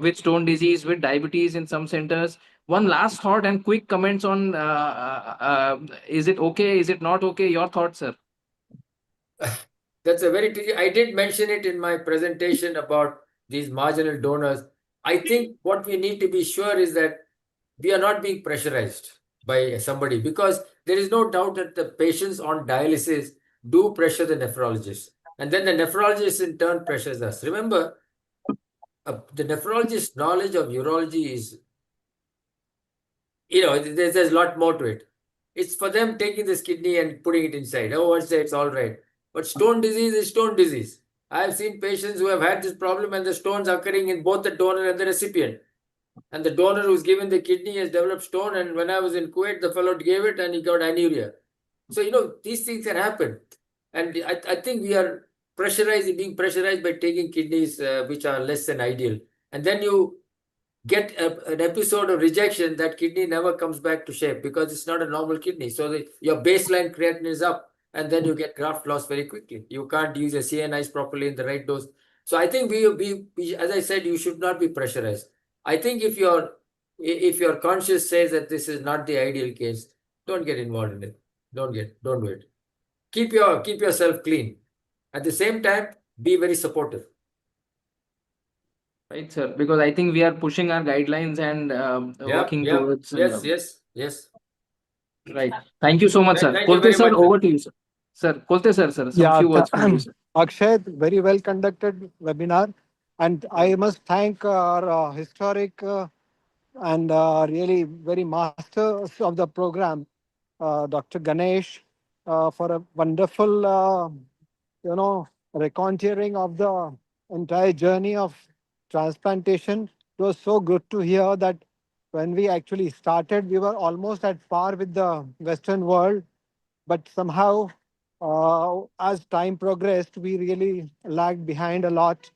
with stone disease, with diabetes in some centers. One last thought and quick comments on is it okay? Is it not okay? Your thoughts, sir. That's a very tricky. I did mention it in my presentation about these marginal donors. I think what we need to be sure is that we are not being pressurized by somebody, because there is no doubt that the patients on dialysis do pressure the nephrologist. And then the nephrologist in turn pressures us. Remember, the nephrologist's knowledge of urology is, there's a lot more to it. It's for them taking this kidney and putting it inside. Oh, it's all right. But stone disease is stone disease. I have seen patients who have had this problem and the stones occurring in both the donor and the recipient. And the donor who's given the kidney has developed stone. And when I was in Kuwait, the fellow gave it and he got anuria. So, these things can happen. And I think we are being pressurized by taking kidneys which are less than ideal. And then you get an episode of rejection, that kidney never comes back to shape because it's not a normal kidney. So your baseline creatinine is up, and then you get graft loss very quickly. You can't use a CNIs properly in the right dose. So I think we, as I said, you should not be pressurized. I think if your conscience says that this is not the ideal case, don't get involved in it. Don't do it. Keep yourself clean. At the same time, be very supportive. Right, sir. Because I think we are pushing our guidelines and working towards. Yes. Right. Thank you so much, sir. Thank you Kolte very sir, much, sir. over to you, sir. Sir, Kolte sir, some Yeah, few words from you, sir. Akshay, very well conducted webinar. And I must thank our historic and really very masters of the program, Dr. Ganesh, for a wonderful, reconturing of the entire journey of transplantation. It was so good to hear that when we actually started, we were almost at par with the Western world, but somehow, as time progressed, we really lagged behind a lot.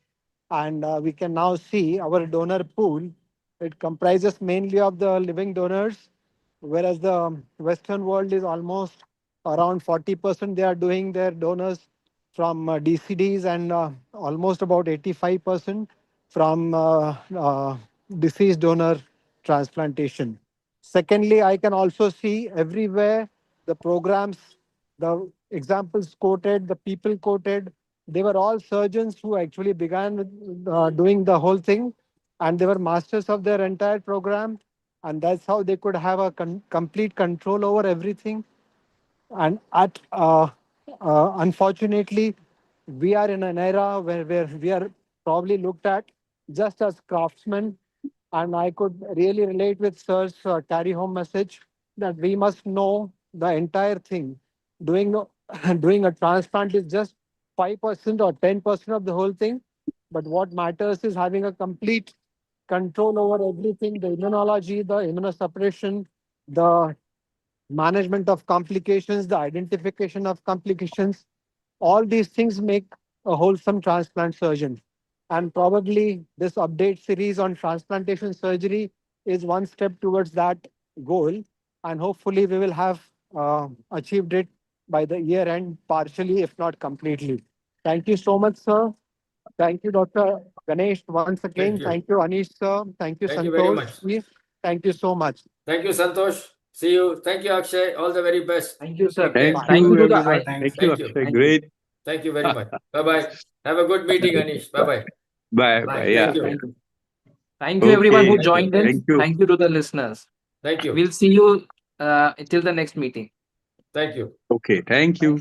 And we can now see our donor pool. It comprises mainly of the living donors, whereas the Western world is almost around 40%. They are doing their donors from DCDs, and almost about 85% from deceased donor transplantation. Secondly, I can also see everywhere the programs, the examples quoted, the people quoted, they were all surgeons who actually began with doing the whole thing, and they were masters of their entire program, and that's how they could have a complete control over everything. And unfortunately, we are in an era where we are probably looked at just as craftsmen. And I could really relate with Sir's carry home message that we must know the entire thing. Doing doing a transplant is just 5% or 10% of the whole thing. But what matters is having a complete control over everything, the immunology, the immunosuppression, the management of complications, the identification of complications. All these things make a wholesome transplant surgeon. And probably this update series on transplantation surgery is one step towards that goal. And hopefully, we will have achieved it by the year end, partially, if not completely. Thank you so much, sir. Thank you, Dr. Ganesh, once again. Thank you. Thank you, Anish, sir. Thank you, Thank you very Santosh. much. Thank you so much. Thank you, Santosh. See you. Thank you, Akshay. All the very best. Thank you, sir. Take care. Thank Thank you you, to the everyone. Thanks. Thank you, Thank you. Akshay. thank you. Great. Thank you very much. Bye-bye. Have a good meeting, Anish. Bye-bye. Bye. Bye. Bye. Thank Yeah. you. Thank you. Thank you. Thank you, everyone who Okay. Thank you. joined in. Thank you. Thank you to the listeners. Thank you. We'll see you till the next meeting. Thank you. Okay. Thank you.